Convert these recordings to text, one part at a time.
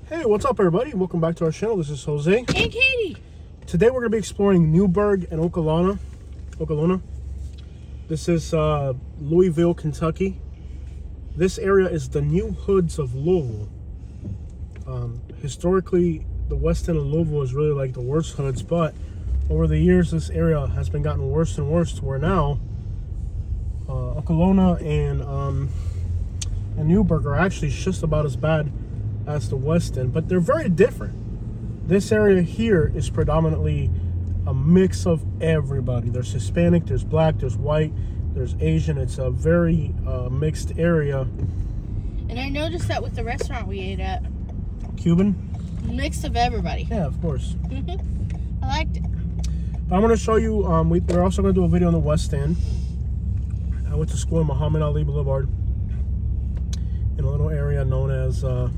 Hey, what's up everybody? Welcome back to our channel. This is Jose. And Katie. Today we're going to be exploring Newburg and Okalona. This is Louisville, Kentucky. This area is the new hoods of Louisville. Historically, the west end of Louisville is really like the worst hoods, but over the years this area has been gotten worse and worse to where now Okalona and Newburg are actually just about as bad as the west end, but they're very different. This area here is predominantly a mix of everybody. There's Hispanic, there's black, there's white, there's Asian. It's a very mixed area. And I noticed that with the restaurant we ate at. Cuban? Mix of everybody. Yeah, of course. I liked it. But I'm going to show you, we're also going to do a video on the west end. I went to school in Muhammad Ali Boulevard in a little area known as the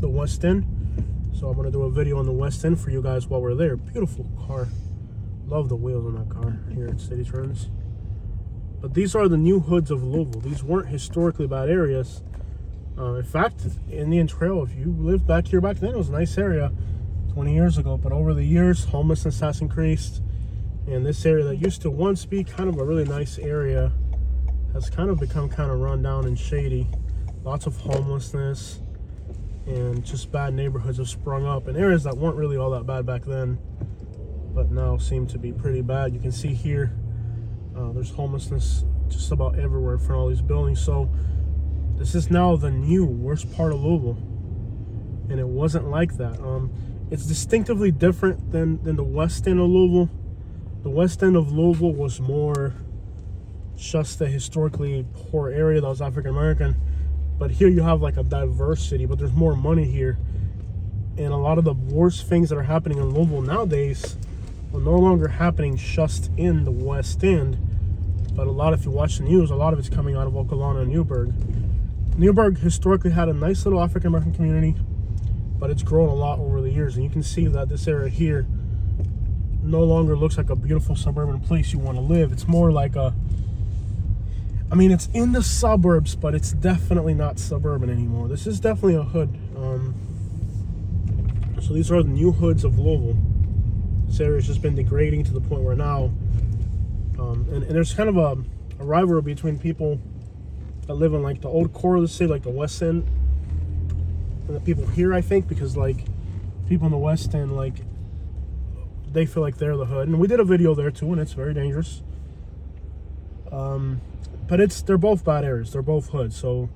west end. So I'm going to do a video on the west end for you guys while we're there. Beautiful car. Love the wheels on that car here at City Trends. But these are the new hoods of Louisville. These weren't historically bad areas. In fact, Indian Trail, if you lived back here back then, it was a nice area 20 years ago. But over the years, homelessness has increased. And this area that used to once be kind of a really nice area has kind of become kind of run down and shady. Lots of homelessness and just bad neighborhoods have sprung up in areas that weren't really all that bad back then, but now seem to be pretty bad. You can see here, there's homelessness just about everywhere in front of all these buildings. So this is now the new worst part of Louisville, and it wasn't like that. It's distinctively different than the west end of Louisville. The west end of Louisville was more just a historically poor area that was African American. But here you have like a diversity, but there's more money here. And a lot of the worst things that are happening in Louisville nowadays are no longer happening just in the west end. But a lot, if you watch the news, a lot of it's coming out of Okalona and Newburg. Newburg historically had a nice little African American community, but it's grown a lot over the years. And you can see that this area here no longer looks like a beautiful suburban place you want to live. It's more like a, I mean, it's in the suburbs, but it's definitely not suburban anymore. This is definitely a hood. So these are the new hoods of Louisville. This area's just been degrading to the point where now, and there's kind of a rivalry between people that live in like the old core of the city, like the west end, and the people here, I think, because like people in the west end, like they feel like they're the hood. And we did a video there too, and it's very dangerous. But they're both bad areas. They're both hoods. So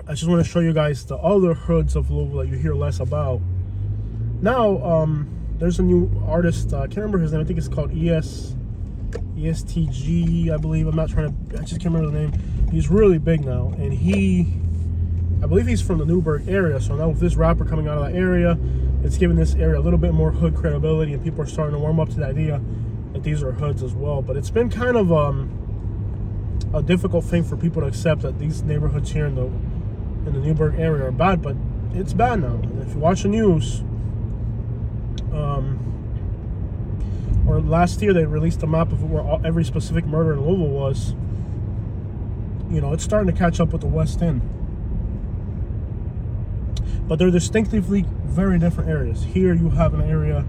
I just want to show you guys the other hoods of Louisville that you hear less about. Now, there's a new artist. I can't remember his name. I think it's called ESTG, I believe. I just can't remember the name. He's really big now. And I believe he's from the Newburg area. So now with this rapper coming out of that area, it's giving this area a little bit more hood credibility. And people are starting to warm up to the idea that these are hoods as well. But it's been kind of a difficult thing for people to accept that these neighborhoods here in the Newburg area are bad, but it's bad now. And if you watch the news, or last year they released a map of where every specific murder in Louisville was. You know, it's starting to catch up with the west end. But they're distinctively very different areas. Here you have an area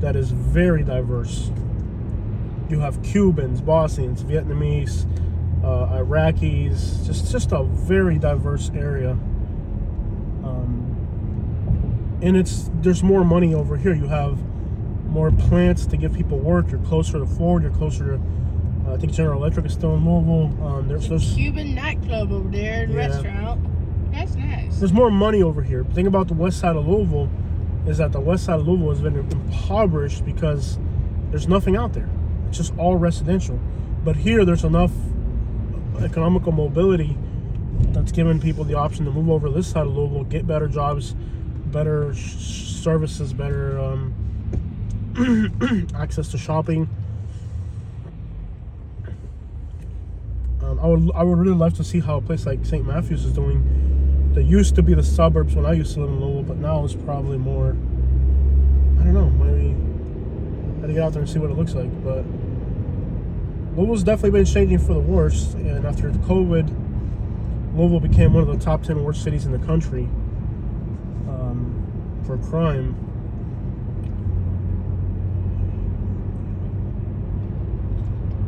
that is very diverse. You have Cubans, Bosnians, Vietnamese, Iraqis, just a very diverse area. And there's more money over here. You have more plants to give people work. You're closer to Ford. You're closer to, I think General Electric is still in Louisville. There's Cuban nightclub over there and restaurant. That's nice. There's more money over here. The thing about the west side of Louisville is that the west side of Louisville has been impoverished because there's nothing out there. It's just all residential. But here there's enough economical mobility that's giving people the option to move over to this side of Louisville, get better jobs, better services, better access to shopping. I would really love to see how a place like St. Matthews is doing. That used to be the suburbs when I used to live in Louisville, but now it's probably more, I don't know, maybe I had to get out there and see what it looks like. But Louisville's definitely been changing for the worse, and after COVID, Louisville became one of the top 10 worst cities in the country. for crime.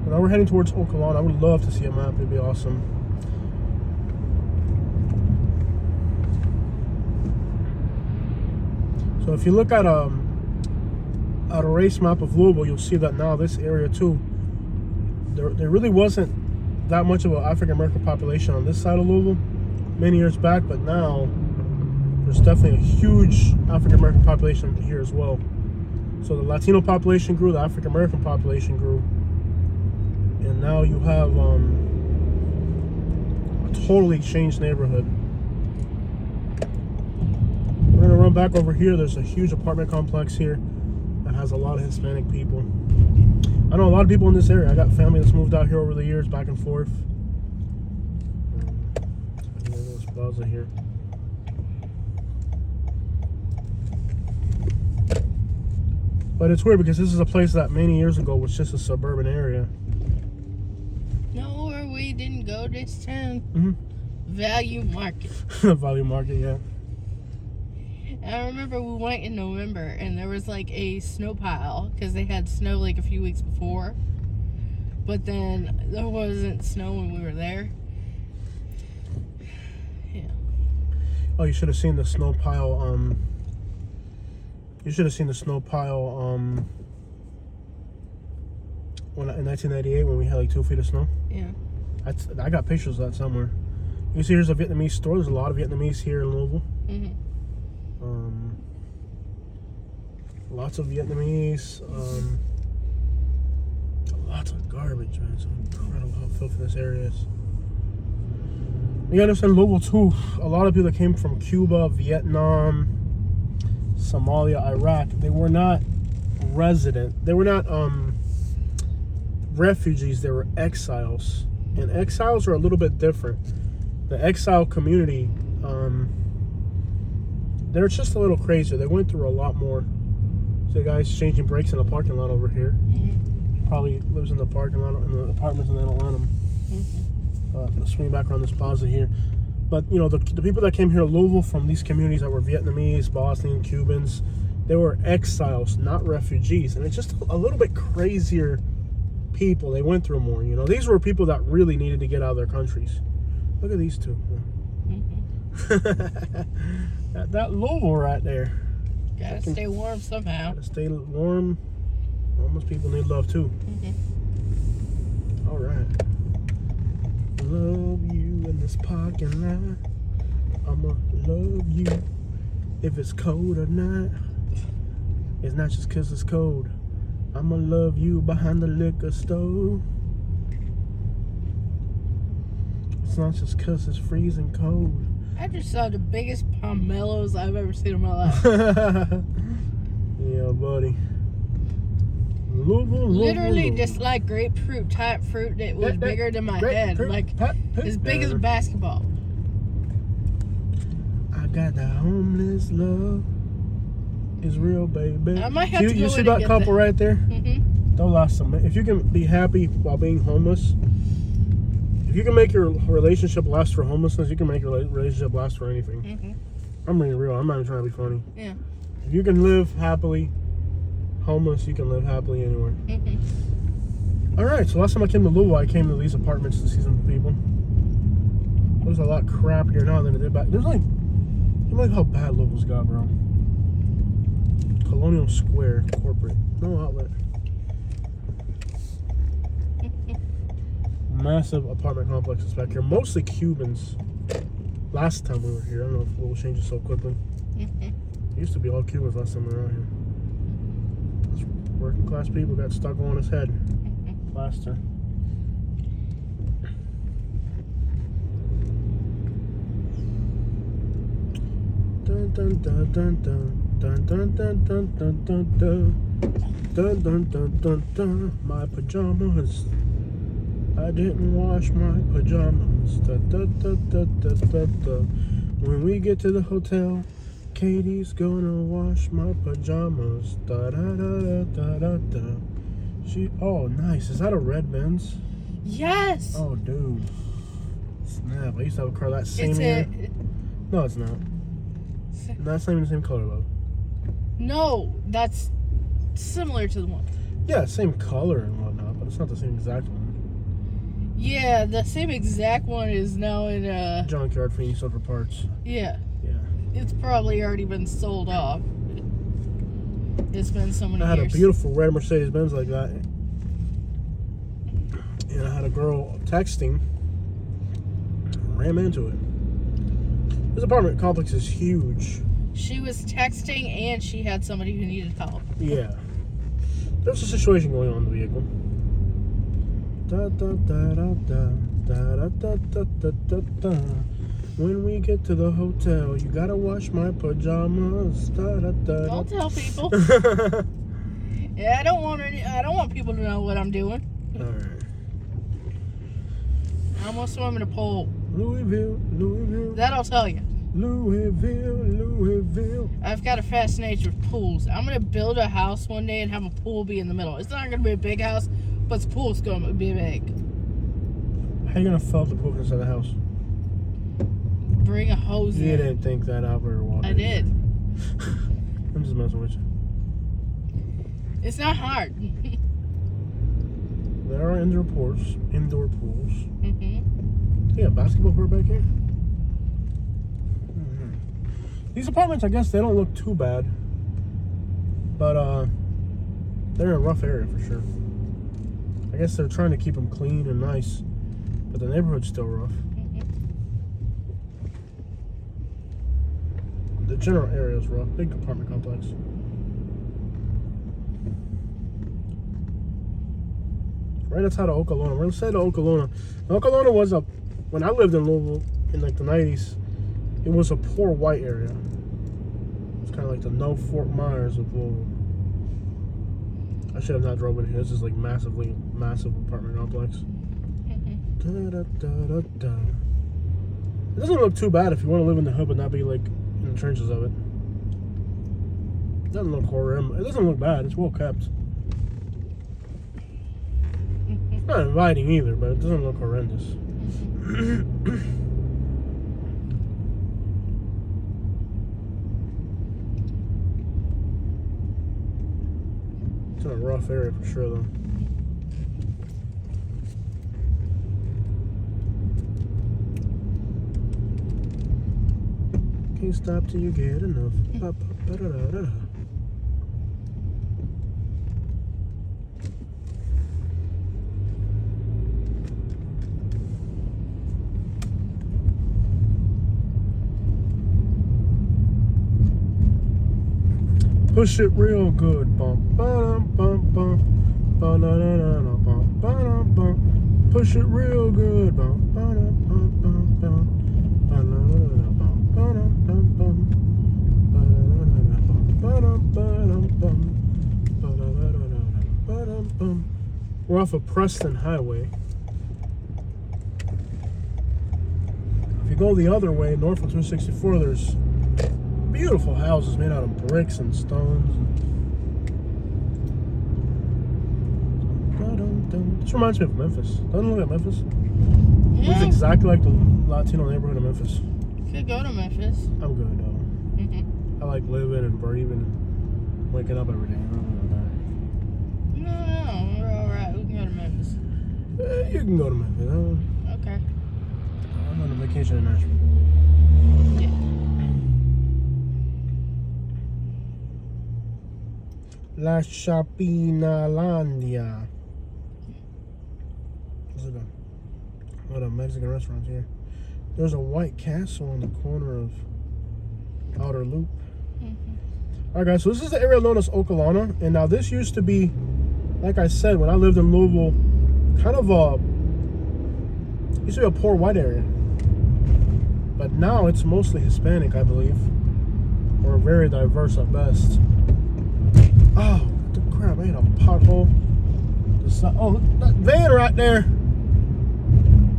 Now we're heading towards Okalona. I would love to see a map. It'd be awesome. So if you look at a race map of Louisville, you'll see that now this area too, there really wasn't that much of an African American population on this side of Louisville many years back, but now there's definitely a huge African American population here as well. So the Latino population grew, the African American population grew, and now you have a totally changed neighborhood. We're gonna run back over here. There's a huge apartment complex here that has a lot of Hispanic people. I know a lot of people in this area. I got family that's moved out here over the years, back and forth. There's plaza here. But it's weird because this is a place that many years ago was just a suburban area. No, where we didn't go this time. Mm-hmm. Value Market. Value Market, yeah. I remember we went in November and there was like a snow pile because they had snow like a few weeks before. But then there wasn't snow when we were there. Yeah. Oh, you should have seen the snow pile. You should have seen the snow pile in 1998 when we had like 2 feet of snow. Yeah. I got pictures of that somewhere. You can see here's a Vietnamese store. There's a lot of Vietnamese here in Louisville. Mm-hmm. Lots of Vietnamese, lots of garbage, man. It's incredible how filthy this area is. You gotta understand Louisville too. A lot of people that came from Cuba, Vietnam, Somalia, Iraq, they were not resident. They were not refugees. They were exiles, and exiles are a little bit different. The exile community, they're just a little crazier. They went through a lot more. So the guy's changing brakes in a parking lot over here. Mm-hmm. Probably lives in the parking lot in the apartments and they don't let him. Mm-hmm. Let's swing back around this plaza here. But you know, the people that came here to Louisville from these communities that were Vietnamese, Bosnian, Cubans, they were exiles, not refugees. And it's just a little bit crazier people. They went through more, you know. These were people that really needed to get out of their countries. Look at these two. Mm-hmm. that Louisville right there. Gotta stay warm somehow. Gotta stay warm. Homeless people need love too. Mm-hmm. All right. Love you in this parking lot. I'ma love you if it's cold or not. It's not just cause it's cold. I'ma love you behind the liquor stove. It's not just cause it's freezing cold. I just saw the biggest pomelos I've ever seen in my life. Yeah, buddy. Louisville. Literally just like grapefruit type fruit that was bigger than my head. Like as big as a basketball. I got that homeless love. It's real, baby. I might have to go You see in that and get couple that. right there? Mm-hmm. Don't last them. If you can be happy while being homeless, if you can make your relationship last for homelessness, you can make your relationship last for anything. Mm-hmm. I'm being real. I'm not even trying to be funny. Yeah. If you can live happily homeless, you can live happily anywhere. Mm-hmm. All right. So last time I came to Louisville, I came to these apartments to see some people. There's a lot crappier now than it did back. There's like, I can't believe how bad Louisville's got, bro. Colonial Square corporate, no outlet. Massive apartment complexes back here, mostly Cubans. Last time we were here, I don't know if Louisville changes so quickly. Mm-hmm. It used to be all Cubans last time we were out here. Those working class people got stuck on his head. Plaster. Dun dun dun dun dun. Dun dun dun dun dun dun dun dun dun dun dun dun. My pajamas. I didn't wash my pajamas. Da, da, da, da, da, da, da. When we get to the hotel, Katie's gonna wash my pajamas. Da da da da da da. Oh, nice. Is that a red Benz? Yes. Oh, dude. Snap. I used to have a car that same year. No, it's not. That's not even the same color, love. No, that's similar to the one. Yeah, same color and whatnot, but it's not the same exact one. Yeah, the same exact one is now in a junkyard for sold for parts. Yeah. Yeah. It's probably already been sold off. It's been so many years. I had a beautiful red Mercedes-Benz like that. And I had a girl texting. Ran into it. This apartment complex is huge. She was texting and she had somebody who needed help. Yeah. There's a situation going on in the vehicle. Da, da, da, da, da, da, da, da, da, da, da. When we get to the hotel, you gotta wash my pajamas. Da, da, da, Don't tell people. Yeah, I don't want people to know what I'm doing. All right. I almost swam in a pool. Louisville, Louisville. That'll tell you. Louisville, Louisville. I've got a fascination with pools. I'm gonna build a house one day and have a pool be in the middle. It's not gonna be a big house, but the pool's gonna be big. How you gonna fill up the pool inside the house? Bring a hose in. You didn't think that out very well. I did. I'm just messing with you. It's not hard. There are indoor pools. Mm-hmm. Yeah, basketball court back here. These apartments, I guess, they don't look too bad, but they're in a rough area for sure. I guess they're trying to keep them clean and nice, but the neighborhood's still rough. The general area is rough. Big apartment complex. Right outside of Okalona. We're outside of Okalona. Okalona was when I lived in Louisville in like the 90s, it was a poor white area. It's kind of like the no Fort Myers of Louisville. I should have not drove in here. This is like massive apartment complex. Da, da, da, da, da. It doesn't look too bad if you want to live in the hood but not be like in the trenches of it. It doesn't look horrible. It doesn't look bad. It's well kept. It's not inviting either, but it doesn't look horrendous. It's in a rough area for sure, though. Can't stop till you get enough. Push it real good. Bum, ba-dum, bum, bum. Ba-na-na-na-na, bum, ba-dum, bum. Push it real good. Bum, ba-dum, bum, bum, bum. Ba-na-na-na-na, bum, ba-dum, bum, bum. Ba-na-na-na-na, bum, ba-dum, ba-dum, bum. Ba-na-na-na-na, ba-dum, bum. We're off of Preston Highway. If you go the other way, north of 264, there's beautiful houses made out of bricks and stones. This reminds me of Memphis. Doesn't it look like Memphis? Yeah. Looks exactly like the Latino neighborhood of Memphis. You could go to Memphis. I'm good though. I like living and breathing and waking up every day. No, we're alright. We can go to Memphis. You can go to Memphis. Okay. I'm on a vacation in Nashville. Yeah. La Chapinalandia. What's it go? What a Mexican restaurant here. There's a White Castle on the corner of Outer Loop. Alright guys, so this is the area known as Okalona. And now this used to be, like I said, when I lived in Louisville, kind of used to be a poor white area. But now it's mostly Hispanic, I believe. Or very diverse at best. Oh, what the crap, I hit a pothole. Oh, that van right there.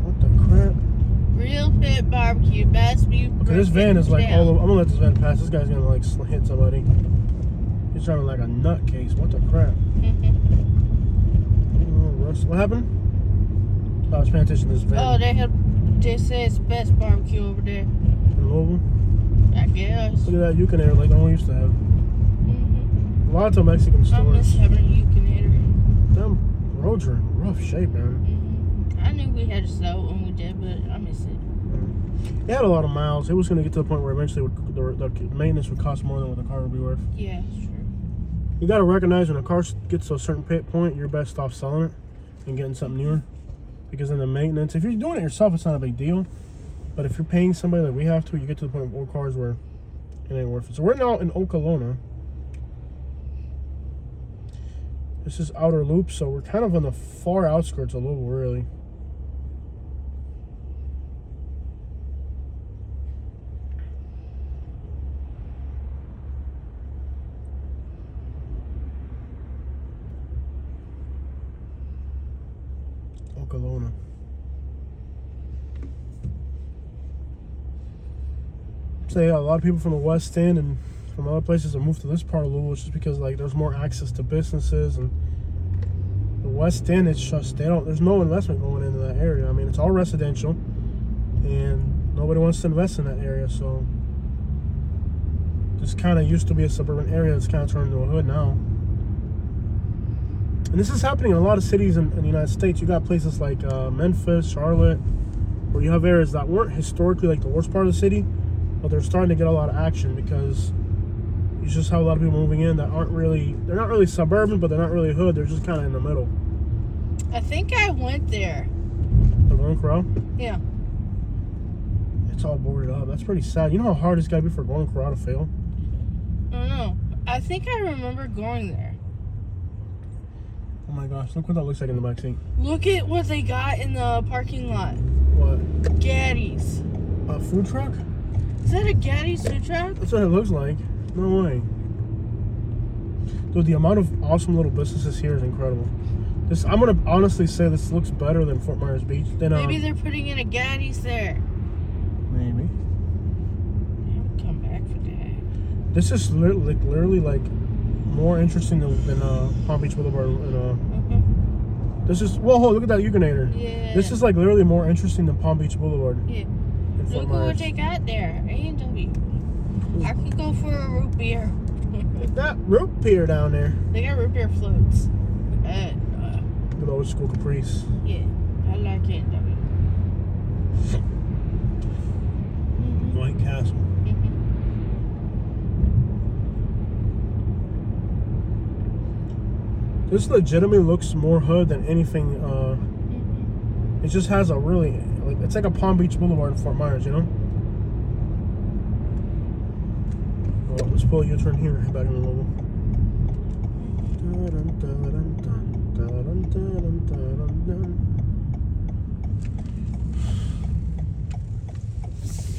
What the crap? Real Pit Barbecue, best view. Okay, this van is like all over. I'm gonna let this van pass. This guy's gonna like hit somebody. He's driving like a nutcase. What the crap? What happened? Oh, I was paying attention to this van. Oh, they says best barbecue over there. In Louisville? I guess. Look at that Yukon Air like the one we used to have. Lots of Mexican I miss stores. having a Yukinator. Them roads are in rough shape, man. I knew we had snow when we did, but I miss it. It had a lot of miles. It was going to get to the point where eventually the maintenance would cost more than what the car would be worth. Yeah, it's true. You got to recognize when a car gets to a certain point, you're best off selling it and getting something newer. Because then the maintenance, if you're doing it yourself, it's not a big deal. But if you're paying somebody like we have to, you get to the point with old cars where it ain't worth it. So we're now in Okalona. This is outer loop, so we're kind of on the far outskirts of Louisville, really. Okalona. So yeah, a lot of people from the West End and from other places have moved to this part of Louisville just because like there's more access to businesses, and the West End, it's just there's no investment going into that area. I mean, it's all residential and nobody wants to invest in that area, so this kind of used to be a suburban area that's kind of turned into a hood now. And this is happening in a lot of cities in the United States. You got places like Memphis, Charlotte, where you have areas that weren't historically like the worst part of the city, but they're starting to get a lot of action because you just have a lot of people moving in that they're not really suburban, but they're not really hood. They're just kind of in the middle. I think I went there. The Golden Corral? Yeah. It's all boarded up. That's pretty sad. You know how hard it's got to be for Golden Corral to fail? I don't know. I think I remember going there. Oh my gosh, look what that looks like in the back seat. Look at what they got in the parking lot. What? Gaddy's. A food truck? Is that a Gaddy's food truck? That's what it looks like. No way. Dude, the amount of awesome little businesses here is incredible. I'm gonna honestly say this looks better than Fort Myers Beach. Maybe they're putting in a Gaddy's there. Maybe. I'll come back for that. This is literally like more interesting than Palm Beach Boulevard. This is look at that Yukinator. Yeah. This is like literally more interesting than Palm Beach Boulevard. Yeah. Look at what they got there. A&W. I could go for a root beer. That root beer down there. They got root beer floats. Good old school Caprice. Yeah, I like A&W. White Castle. This legitimately looks more hood than anything. It just has a really, it's like a Palm Beach Boulevard in Fort Myers, you know? Well, let's pull a U-turn here, head back in the level.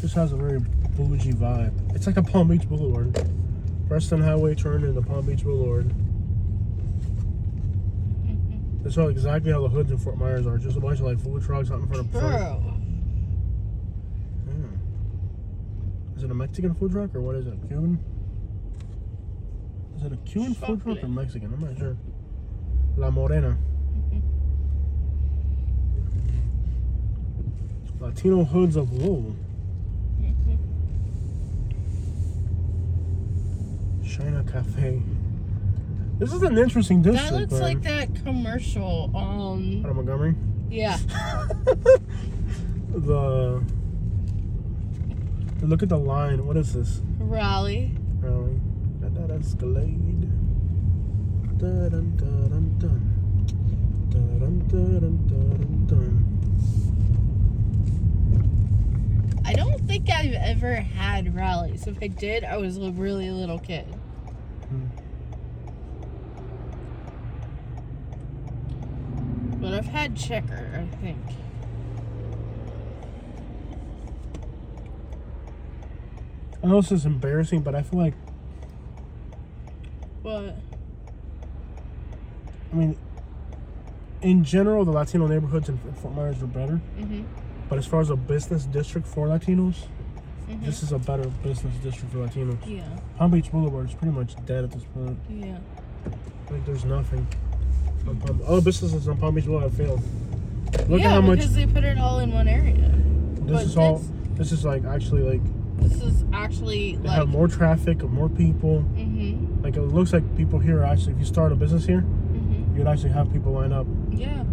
Just has a very bougie vibe. It's like a Palm Beach Boulevard. Preston Highway turned into Palm Beach Boulevard. That's how exactly how the hoods in Fort Myers are. Just a bunch of like food trucks out in front of. Bro. Yeah. Is it a Mexican food truck or what is it? Cuban? Is it a Cuban food truck or Mexican? I'm not sure. La Morena. Latino hoods of Louisville. China Cafe. This is an interesting district. That looks like that commercial. Out of Montgomery? Yeah. Look at the line. What is this? Raleigh. Raleigh. That Escalade. Dun dun dun dun dun. Dun dun dun dun dun. I don't think I've ever had Raleighs. If I did, I was a really little kid. But I've had Checker, I think. I know this is embarrassing, but I feel like... What? I mean, in general, the Latino neighborhoods in Fort Myers are better. But as far as a business district for Latinos, this is a better business district for Latinos. Yeah. Palm Beach Boulevard is pretty much dead at this point. Yeah. Like, there's nothing. All the businesses on Palm Beach Boulevard have failed. Look at how much. Because they put it all in one area. This is like actually like. This is actually they like. have more traffic, more people. Like, it looks like people here actually, if you start a business here, you'd actually have people line up. Yeah.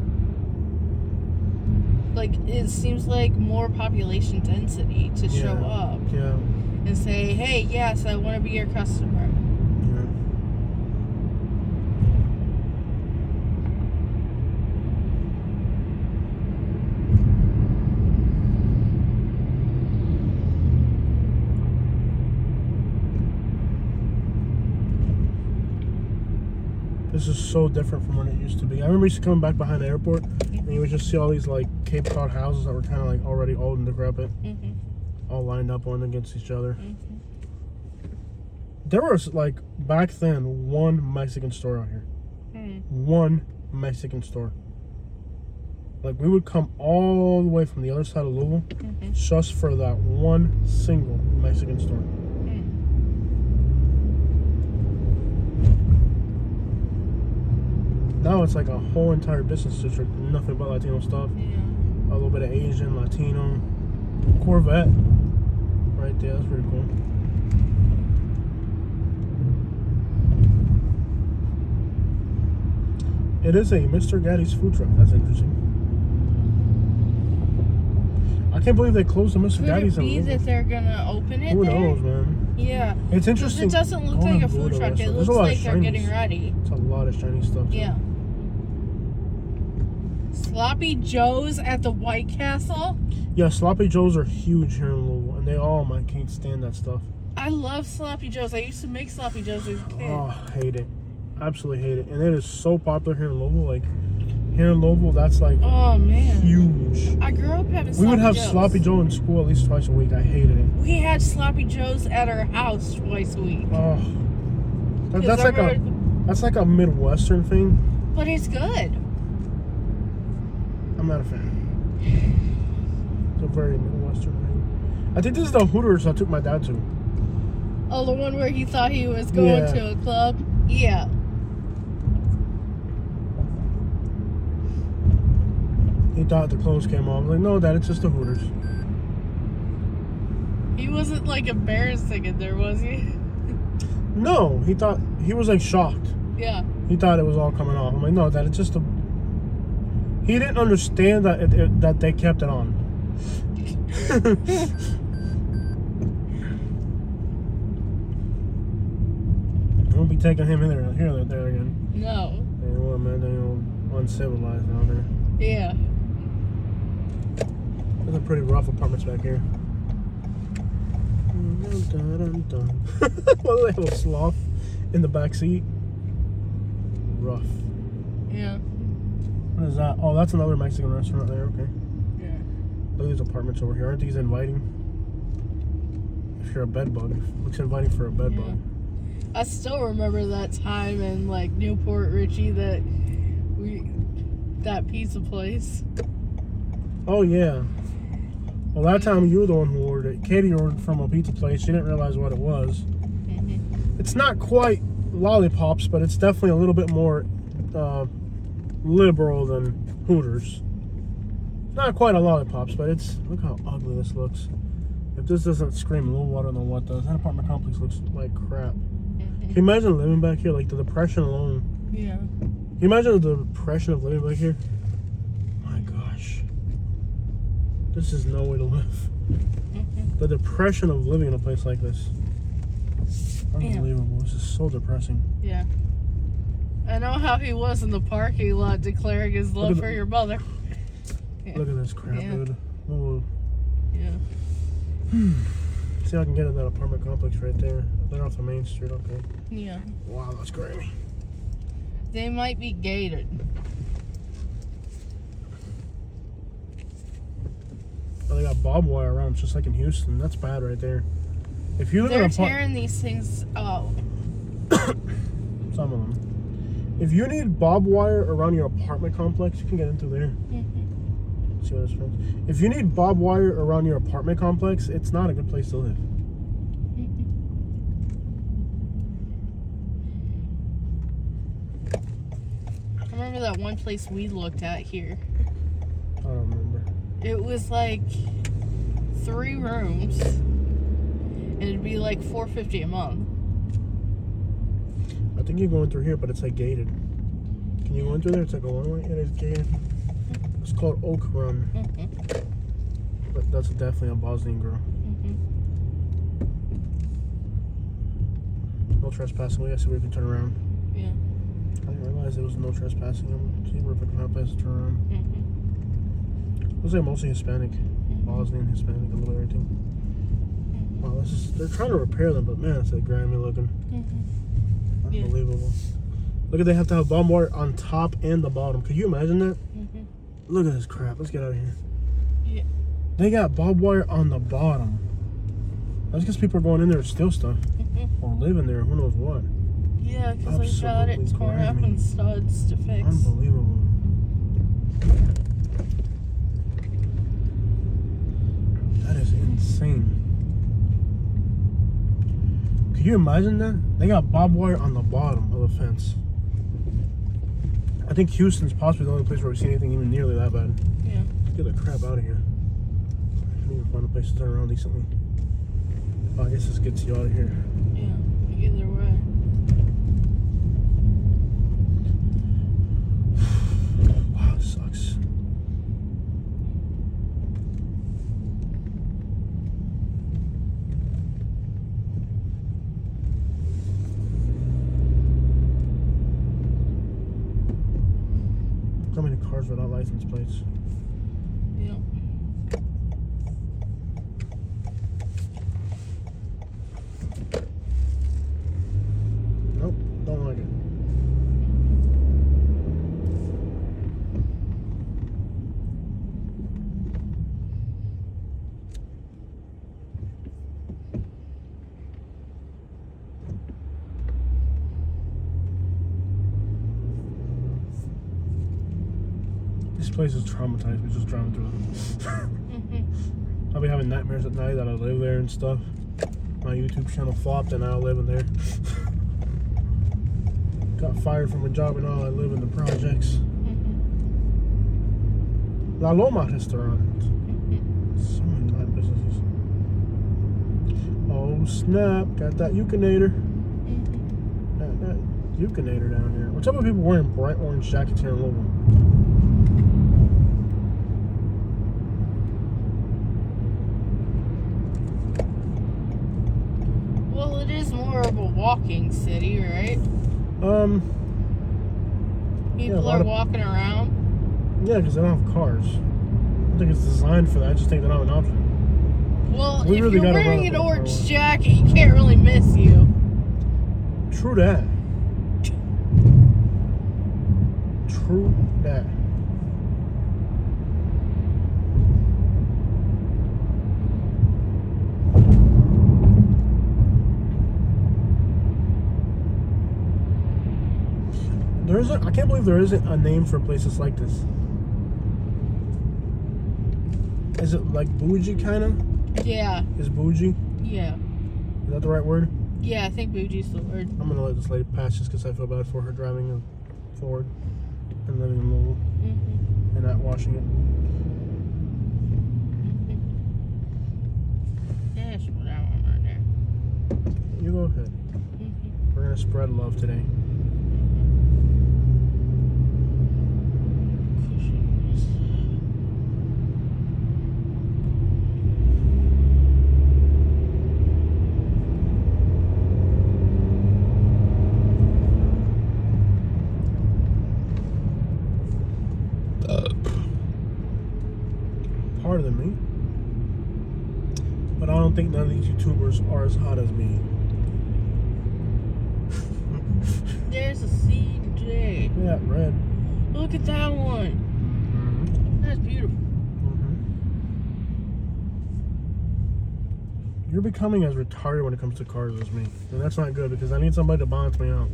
Like, it seems like more population density to show up. Yeah. And say, hey, yes, I want to be your customer. Yeah. This is so different from when it used to be. I remember used to come back behind the airport, and you would just see all these like Cape Cod houses that were kind of like already old and decrepit, all lined up one against each other. There was like back then one Mexican store out here, one Mexican store. Like we would come all the way from the other side of Louisville just for that one single Mexican store. Now it's like a whole entire business district, nothing but Latino stuff. A little bit of Asian, Latino, Corvette, right there. That's pretty cool. It is a Mr. Gaddy's food truck. That's interesting. I can't believe they closed the Mr. Gaddy's. Could it be that they're gonna open it? Who there? knows, man? Yeah. It's interesting. It doesn't look like a food truck. It looks like they're getting ready. It's a lot of shiny stuff. Too. Yeah. Sloppy Joe's at the White Castle? Yeah, Sloppy Joe's are huge here in Louisville, and they all, I can't stand that stuff. I love Sloppy Joe's. I used to make Sloppy Joe's as a kid. Oh, hate it. Absolutely hate it. And it is so popular here in Louisville. Like, here in Louisville, that's like huge. I grew up having Sloppy Joe's. We would have Sloppy Joe in school at least twice a week. I hated it. We had Sloppy Joe's at our house twice a week. Oh. That's like a Midwestern thing. But it's good. I'm not a fan. It's a very Midwestern thing. I think this is the Hooters I took my dad to. Oh, the one where he thought he was going to a club? Yeah. He thought the clothes came off. I'm like, no, Dad, it's just the Hooters. He wasn't like embarrassing in there, was he? No, he thought, he was like shocked. Yeah. He thought it was all coming off. I'm like, no, Dad, it's just a... He didn't understand that that they kept it on. I won't be taking him in there again. No. Well, man, they're uncivilized out there. Yeah. There's some pretty rough apartments back here. Well, they have a sloth in the back seat. Rough. Yeah. What is that? Oh, that's another Mexican restaurant there. Okay. Yeah. Look at these apartments over here. Aren't these inviting? If you're a bed bug, it looks inviting for a bed bug. I still remember that time in like Newport Richie that pizza place. Oh yeah. Well, that time you were the one who ordered it. Katie ordered from a pizza place. She didn't realize what it was. It's not quite lollipops, but it's definitely a little bit more liberal than Hooters. Not quite a lollipops, but it's... Look how ugly this looks. If this doesn't scream Louisville, I don't know what does. That apartment complex looks like crap. Can you imagine living back here? Like the depression alone. Yeah. Can you imagine the depression of living back here? My gosh. This is no way to live. The depression of living in a place like this. Unbelievable. This is so depressing. Yeah. I know how he was in the parking lot declaring his love for your mother. Yeah. Look at this crap, dude. Oh. Yeah. See, I can get in that apartment complex right there. They're off the main street, okay. Yeah. Wow, that's grimy. They might be gated. Oh, they got barbed wire around, just like in Houston. That's bad right there. If you live in a tearing these things out. Some of them. If you need barbed wire around your apartment complex, you can get into there. See what this is. If you need barbed wire around your apartment complex, it's not a good place to live. I remember that one place we looked at here. I don't remember. It was like 3 rooms. And it'd be like $450 a month. I think you're going through here, but it's like gated. Can you go in through there? It's like a long way. It is gated. It's called Okalona. But that's definitely a Bosnian girl. No trespassing. We gotta see where we can turn around. Yeah. I didn't realize there was no trespassing. See where we can find a place to turn around. It was like mostly Hispanic. Bosnian, Hispanic, a little everything. Wow, this is, they're trying to repair them, but man, it's like grimy looking. Unbelievable. Look at, they have to have bottom wire on top and the bottom. Could you imagine that? Look at this crap. Let's get out of here. Yeah. They got barbed wire on the bottom. That's because people are going in there to steal stuff. Or living there, who knows what. Yeah, because they got it torn up and studs to fix. Unbelievable. That is insane. Could you imagine that? They got barbed wire on the bottom of the fence. I think Houston's possibly the only place where we've seen anything even nearly that bad. Yeah. Get the crap out of here. I can't even find a place to turn around decently. Oh, I guess this gets you out of here. Yeah, either way. Wow, this sucks. So many cars without license plates. Yeah. Nope, don't like it. This place is traumatized. We're just driving through them. I'll be having nightmares at night that I live there and stuff. My YouTube channel flopped and I live in there. Got fired from a job and all. I live in the projects. La Loma restaurant. So many night businesses. Oh snap! Got that Ukinator. That Ukinator down here. What's up with people wearing bright orange jackets here in Louisville? Well, it is more of a walking city, right? People are walking around. Yeah, because they don't have cars. I don't think it's designed for that. I just think they don't have an option. Well, if you're wearing an orange jacket, you can't really miss you. True that. True that. I can't believe there isn't a name for places like this. Is it like bougie kind of? Yeah. Is bougie? Yeah. Is that the right word? Yeah, I think bougie's the word. I'm gonna let this lady pass just because I feel bad for her driving a Ford and living in Louisville and not washing it. That's what I want right there. You go ahead. We're gonna spread love today. Harder than me, but I don't think none of these YouTubers are as hot as me. There's a CJ. Yeah, red. Look at that one. That's beautiful. You're becoming as retarded when it comes to cars as me, and that's not good because I need somebody to balance me out.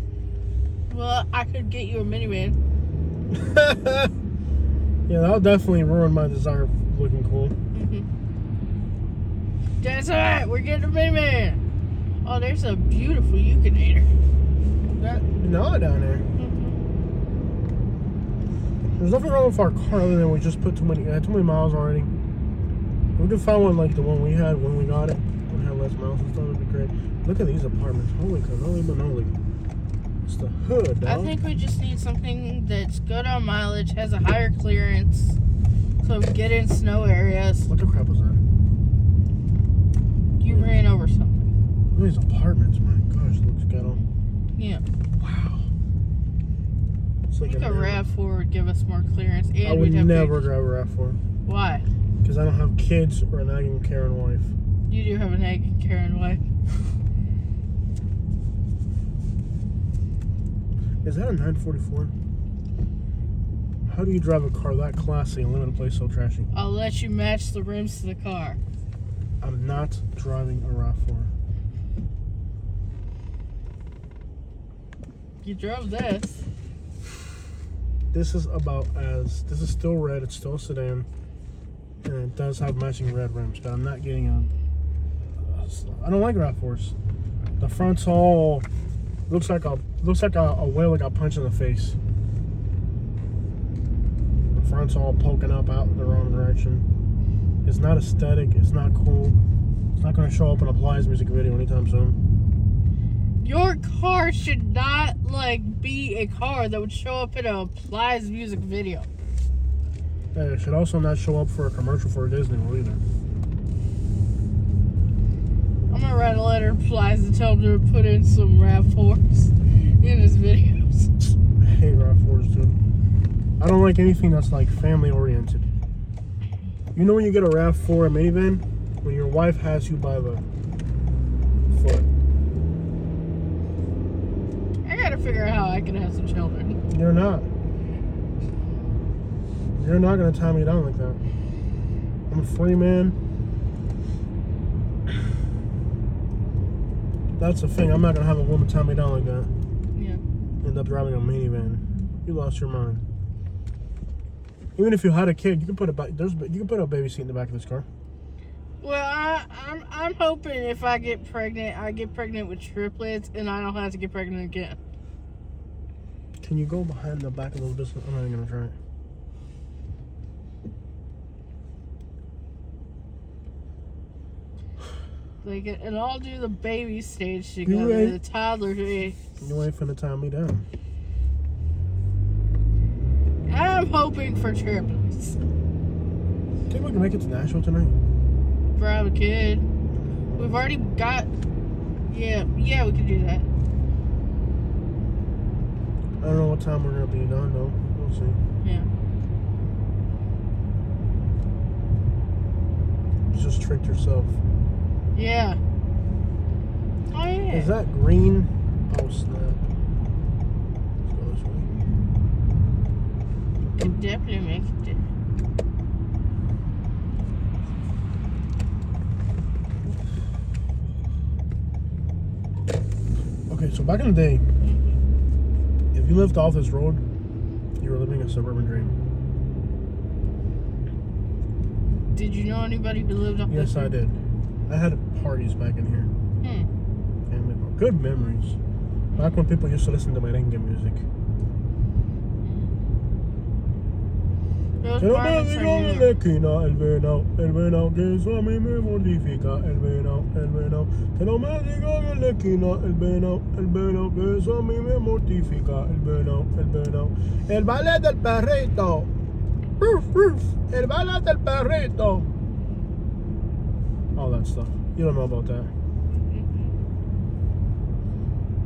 Well, I could get you a minivan. Yeah, that'll definitely ruin my desire of looking cool. That's alright, we're getting a minivan. Oh, there's a beautiful Ukinator. That not down there. There's nothing wrong with our car other than we just put too many miles already. We could find one like the one we had when we got it. We had less miles and stuff. It'd be great. Look at these apartments. Holy cannoli manoli. It's the hood, dog. I think we just need something that's good on mileage, has a higher clearance, so we get in snow areas. What the crap was that? You ran over something. Look at these apartments, my gosh, looks ghetto. Yeah. Wow. It's I like think a RAV4 would give us more clearance. And I would we'd have never drive a RAV4. Why? Because I don't have kids or a nagging Karen wife. You do have a nagging Karen wife. Is that a 944? How do you drive a car that classy and live in a place so trashy? I'll let you match the rims to the car. I'm not driving a RAV4. You drove this. This is this is still red, it's still a sedan, and it does have matching red rims, but I'm not getting I don't like RAV4s. The front's all looks like a whale that got punched in the face. The front's all poking up out in the wrong direction. It's not aesthetic, it's not cool. It's not gonna show up in a Plies music video anytime soon. Your car should not be a car that would show up in a Plies music video. Yeah, it should also not show up for a commercial for a Disney World either. I'm gonna write a letter to Plies and tell them to put in some RAV4s in his videos. I hate RAV4s, dude. I don't like anything that's like family oriented. You know when you get a RAV4, a minivan, when your wife has you by the foot. I gotta figure out how I can have some children. You're not. You're not gonna tie me down like that. I'm a free man. That's the thing. I'm not gonna have a woman tie me down like that. Yeah. End up driving a minivan. You lost your mind. Even if you had a kid, you can put a baby seat in the back of this car. Well, I'm hoping if I get pregnant, I get pregnant with triplets, and I don't have to get pregnant again. Can you go behind the back of those biscuits? I'm not even gonna try it. And I'll do the baby stage together, the toddler stage. You ain't finna tie me down. I'm hoping for triplets. Think we can make it to Nashville tonight? If I have a kid. We've already got... Yeah, we can do that. I don't know what time we're gonna be done though. We'll see. Yeah. You just tricked yourself. Yeah. Oh yeah. Is that green? Oh snap. Let's go this way. It definitely makes a difference. Okay, so back in the day, if you lived off this road, you were living a suburban dream. Did you know anybody who lived off this road? Yes, I did. I had parties back in here. And good memories. Back when people used to listen to merengue music. Those Que no me parties are digan en new. la esquina el venao, que eso a mí me mortifica, el venao. Que no me digan en la esquina el venao, que eso a mí me mortifica, el venao. El ballet del perrito. El ballet del perrito. All that stuff. You don't know about that.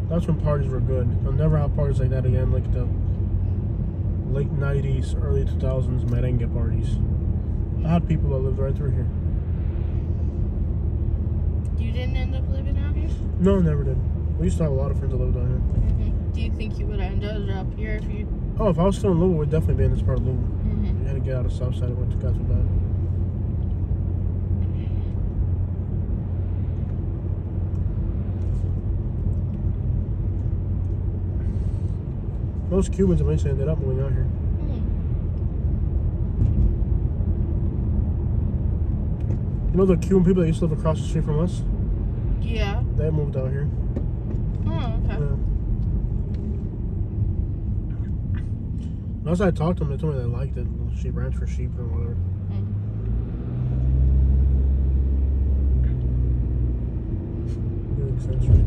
That's when parties were good. I'll never have parties like that again, like the late 90s, early 2000s merengue parties. I had people that lived right through here. You didn't end up living out here? No, never did. We used to have a lot of friends that lived down here. Do you think you would have ended up here if you... Oh, if I was still in Louisville, we'd definitely be in this part of Louisville. We had to get out of South Side. It got too bad. Most Cubans eventually ended up moving out here. You know the Cuban people that used to live across the street from us? Yeah. They moved out here. Oh, okay. Yeah. As I talked to them, they told me they liked it. Sheep ranch for sheep or whatever. Makes sense, right?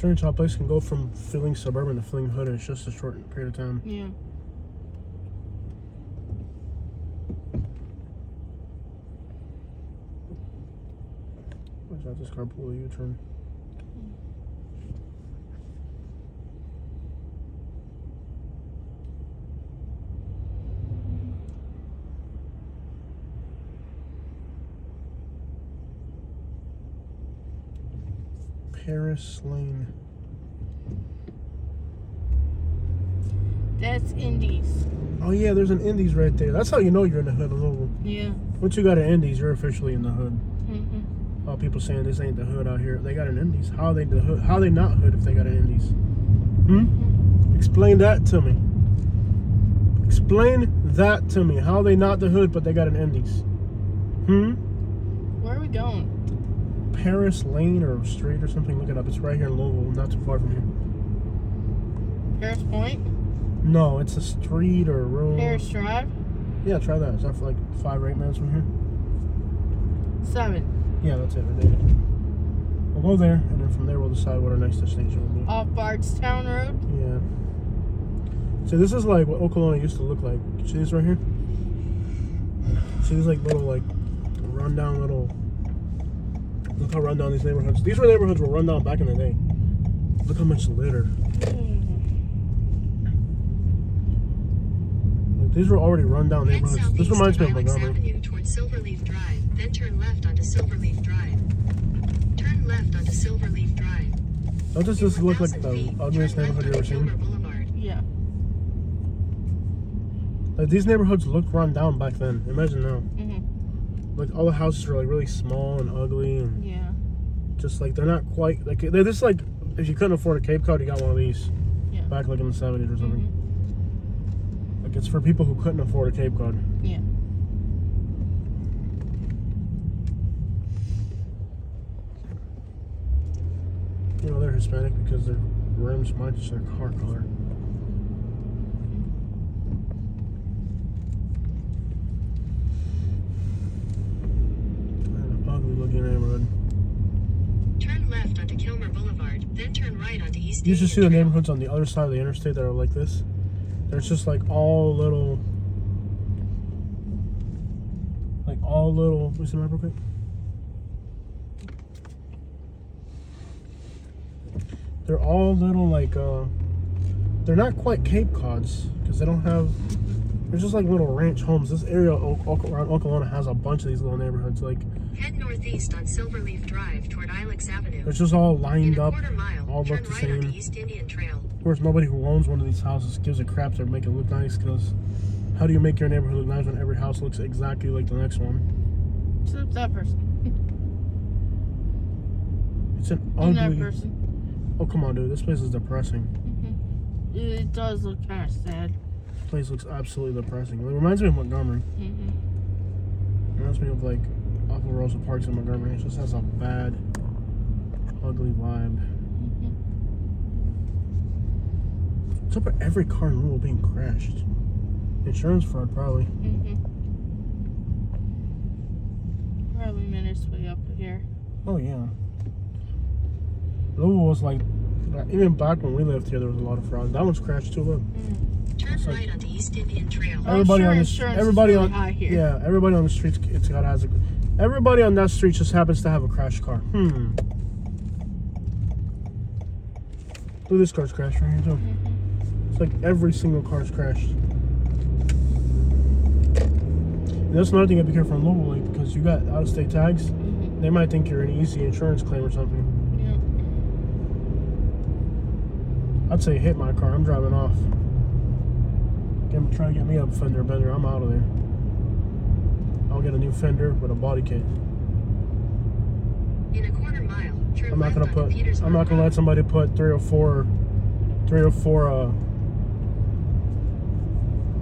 Strange how a place can go from feeling suburban to feeling hood in just a short period of time. Yeah. Watch out, this car pull a U-turn. Paris Lane. That's Indies. Oh yeah, there's an Indies right there. That's how you know you're in the hood of Louisville. Yeah. Once you got an Indies, you're officially in the hood. Mm-hmm. All people saying this ain't the hood out here. They got an Indies. How are they the hood? How are they not hood if they got an Indies? Explain that to me. Explain that to me. How are they not the hood but they got an Indies? Where are we going? Paris Lane or Street or something. Look it up. It's right here in Louisville, not too far from here. Paris Point? No, it's a street or road. Paris Drive? Yeah, try that. Is that for like 5 or 8 minutes from here? 7. Yeah, that's it. Right there. We'll go there, and then from there we'll decide what our next destination will be. Off Bardstown Road? Yeah. So this is like what Okalona used to look like. See this right here? See these like little like rundown little. Look how rundown these neighborhoods. These were neighborhoods were run down back in the day. Look how much litter. Like, these were already run down neighborhoods. This reminds me of Montgomery. Avenue towards Silverleaf Drive, then turn left onto Silverleaf Drive. Turn left onto Silverleaf Drive. Don't this look like the ugliest neighborhood you ever seen? Yeah. Like these neighborhoods look run down back then. Imagine now. Mm-hmm. Like all the houses are like really small and ugly and Yeah. just like they're not quite like they're just like if you couldn't afford a Cape Cod you got one of these. Yeah. Back like in the 70s or something. Mm-hmm. Like it's for people who couldn't afford a Cape Cod. Yeah. You know they're Hispanic because their rims match their car color. Neighborhood. Turn left onto Kilmer Boulevard, then turn right onto East. You should see the neighborhoods on the other side of the interstate that are like this. There's just like all little. Let me see my real quick. They're all little like they're not quite Cape Cods because they don't have. They're just like little ranch homes. This area around Okalona has a bunch of these little neighborhoods. Like head northeast on Silverleaf Drive toward Ilex Avenue. it's just all lined up, mile, all look the right same. East Indian Trail. Of course, nobody who owns one of these houses gives a crap to make it look nice. Because how do you make your neighborhood look nice when every house looks exactly like the next one? Except that person. It's an And ugly. that person. Oh come on, dude! This place is depressing. Mm-hmm. It does look kind of sad. This place looks absolutely depressing. It reminds me of Montgomery. Mm-hmm. It reminds me of like Aqua Rosa Parks in Montgomery. It just has a bad, ugly vibe. Mm-hmm. What's up with every car in Louisville being crashed? Insurance fraud, probably. Mm-hmm. Probably made its way up to here. Oh yeah. Louisville was like, even back when we lived here, there was a lot of fraud. That one's crashed too. Look. Mm-hmm. Turn right onto East Indian Trail. Everybody on this, everybody on, high here. yeah, everybody on the streets. Everybody on that street just happens to have a crashed car. Look, this car's crashed right here too. Mm-hmm. It's like every single car's crashed. And that's another thing you have to be careful in Louisville, like, because you got out-of-state tags. Mm-hmm. They might think you're an easy insurance claim or something. Yeah. I'd say hit my car. I'm driving off. Try to get me a fender bender. I'm out of there. I'll get a new fender with a body kit. In a quarter mile, turn I'm not gonna left onto Petersburg I'm not gonna Road. let somebody put 304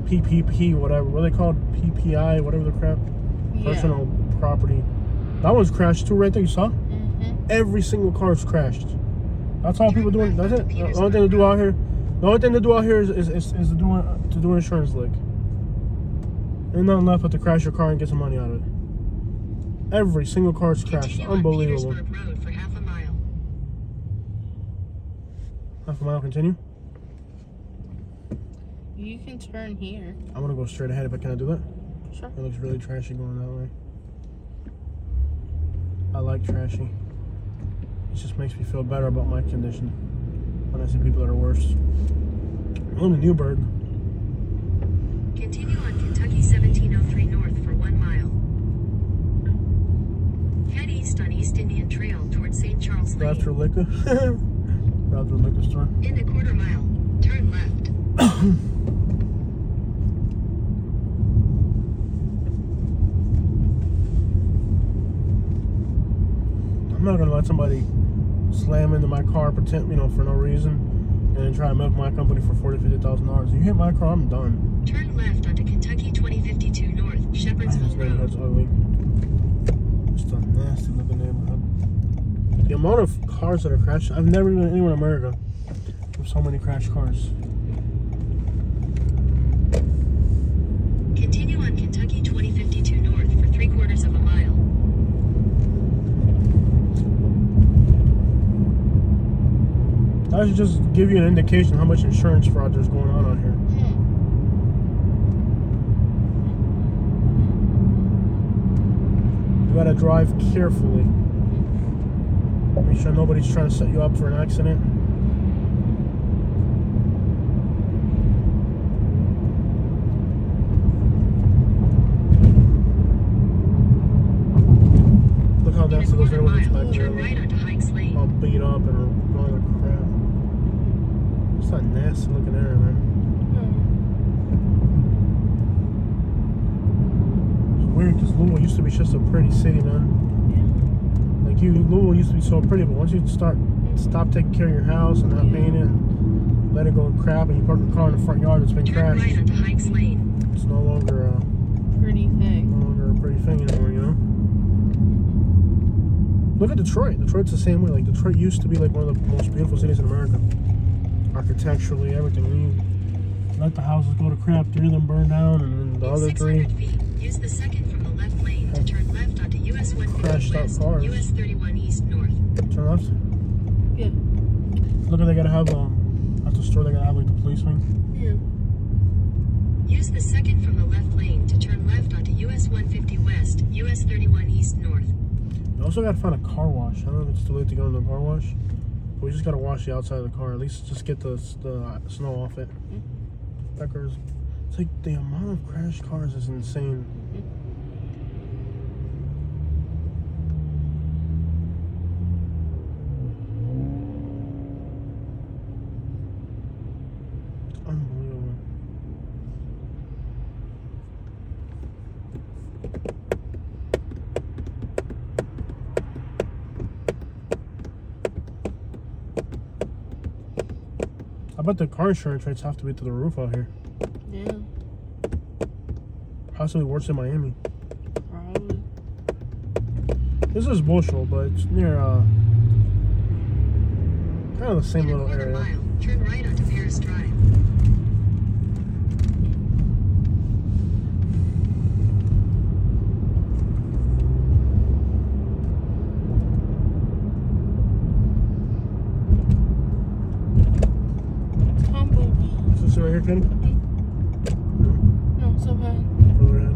PPP, whatever. What are they called? PPI, whatever the crap. Yeah. Personal property. That one's crashed too, right there. You saw? Mm-hmm. Every single car's crashed. That's all people doing. That's it. The only thing to do out here. The only thing to do out here is to do an insurance lick. Ain't nothing left but to crash your car and get some money out of it. Every single car's crashed. Continue on Unbelievable. Petersburg Road for half a mile. Half a mile, continue. You can turn here. I'm gonna go straight ahead if I can do that. Sure. It looks really trashy going that way. I like trashy. It just makes me feel better about my condition when I see people that are worse. I'm in Newburg. Continue on Kentucky 1703 north for 1 mile. Head east on East Indian Trail towards St. Charles Lane. Drive through liquor. Drive through a liquor store. In a quarter mile, turn left. I'm not gonna let somebody slam into my car, pretend, you know, for no reason, and then try to milk my company for $40,000-$50,000. You hit my car, I'm done. Turn left onto Kentucky 2052 north, Shepherdsville This neighborhood's Road. ugly. Just a nasty looking neighborhood. The amount of cars that are crashed, I've never been anywhere in America with so many crashed cars. Continue on Kentucky 2052 north for 3/4 of a mile. That should just give you an indication how much insurance fraud there's going on out here. You gotta drive carefully. Make sure nobody's trying to set you up for an accident. Look how In a nasty those quarter neighborhoods mile, back there turn look. right onto Hikes Lane. All beat up and all the crap. It's a nasty looking area, man. It's weird because Louisville used to be just a pretty city, man. Like Louisville used to be so pretty, but once you stop taking care of your house and not paint it and let it go crap, and you park your car in the front yard that's been Turn crashed, right onto Hikes Lane. it's no longer a Pretty thing. a pretty thing anymore, you know. Look at Detroit. Detroit's the same way. Like Detroit used to be like one of the most beautiful cities in America, architecturally, everything. And you let the houses go to crap, 3 of them burn down, and then the In other 3 600 feet, use the second from the left lane to turn left onto US 150 crashed out west, cars. US 31 east north. Turn left. Yeah. Look at they gotta have at the store they gotta have like the police wing. Yeah. Use the second from the left lane to turn left onto US 150 west, US 31 east north. You also gotta find a car wash. I don't know if it's too late to go in the car wash, but we just gotta wash the outside of the car. At least just get the snow off it. Peckers. It's like the amount of crashed cars is insane. It's unbelievable. I bet the car insurance rates have to be through the roof out here. Yeah. Possibly worse than Miami. Probably. This is Bushel, but it's near kind of the same In a little quarter area. mile, turn right onto Paris Drive. Humble. Is this right here, Kenny? No, so bad. Further ahead.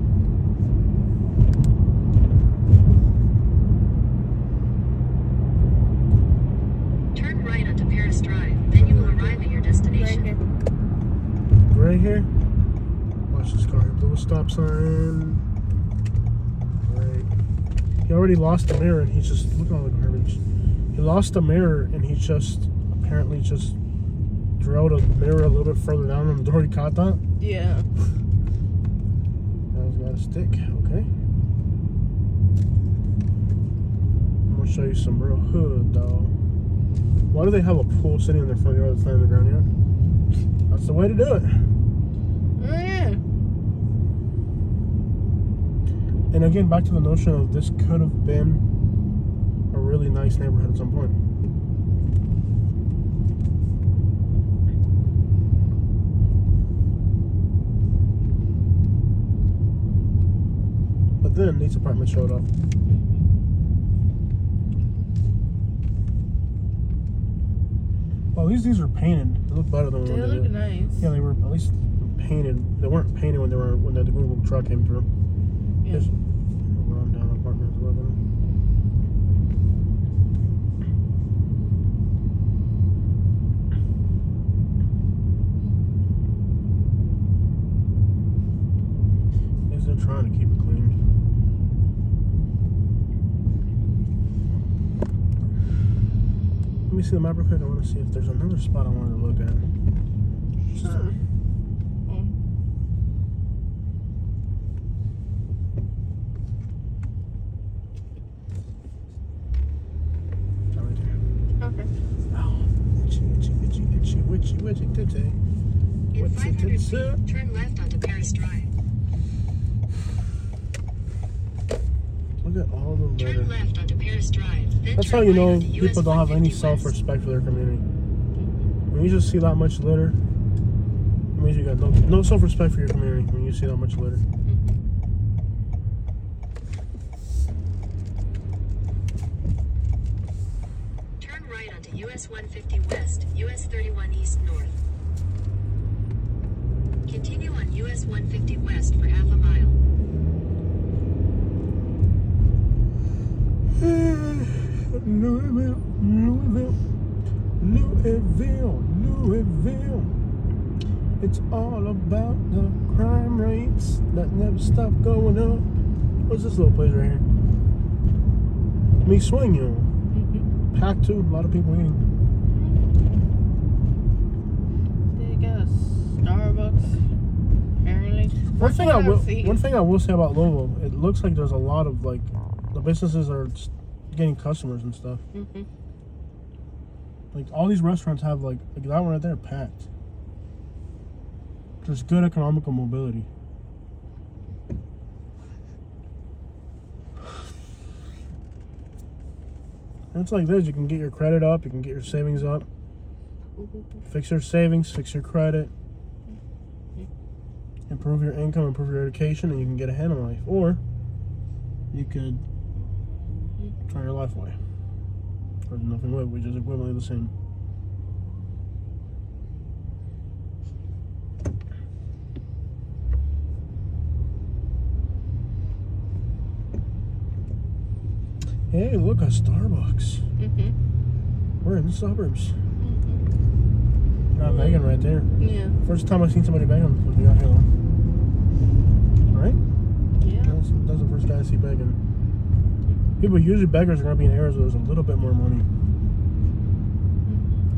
Turn right onto Paris Drive, then you will arrive at your destination. Right here. Right here. Watch this car. Little stop sign. Right. He already lost the mirror, and he's just look at all the garbage. He lost the mirror, and he just apparently just drilled a mirror a little bit further down on the door. He caught that. Yeah. Now he's got a stick. Okay. I'm gonna show you some real hood, though. Why do they have a pool sitting in their front yard that's not on the ground yet? That's the way to do it. Oh, yeah. And again, back to the notion of this could have been a really nice neighborhood at some point. But then these apartments showed up. Well, Well, at least these are painted. They look better than They when they look did. nice. Yeah, they were at least painted. They weren't painted when the Google truck came through. Yeah. Here's a rundown apartment living. They're trying to keep it clean. Let me see the map real quick. I want to see if there's another spot I wanted to look at. Sure. Right there. Okay. Oh, itchy, titty. In What's 500 it, feet, turn left onto Paris Drive. Look at all the litter. Turn left onto Paris Drive. Then That's turn how you right know onto US people don't have any 150 West. self-respect for their community. When you just see that much litter, it means you got no self-respect for your community when you see that much litter. Turn right onto US 150 West, US 31 East North. Continue on US 150 West for half a mile. Louisville. It's all about the crime rates that never stop going up. What's this little place right here? Me swing you. Packed too. A lot of people eating. They got a Starbucks, apparently. One thing I will say about Louisville, it looks like there's a lot of like the businesses are getting customers and stuff. Like all these restaurants have like that one right there packed. There's good economical mobility. And it's like this, you can get your credit up, you can get your savings up. Fix your savings, fix your credit. Improve your income, improve your education, and you can get ahead in life. Or you could try your life away. Or nothing away, which is equivalently the same. Hey, look, a Starbucks. We're in the suburbs. Got Megan right there. Yeah. First time I've seen somebody bang on we got here, though. Right? Yeah. That's the first guy I see begging. People usually beggars are gonna be in areas where there's a little bit more money.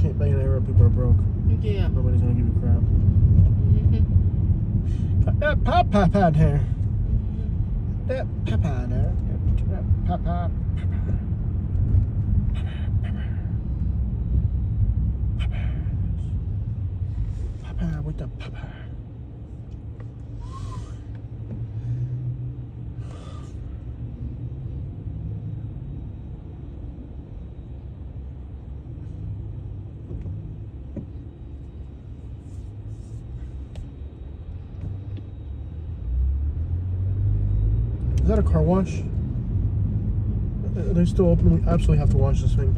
Can't beg in an area where people are broke. Yeah. Nobody's gonna give you crap. Got that pop there. That papa there. That papa. Papa with the papa. Is that a car wash? Are they still open? We absolutely have to wash this thing.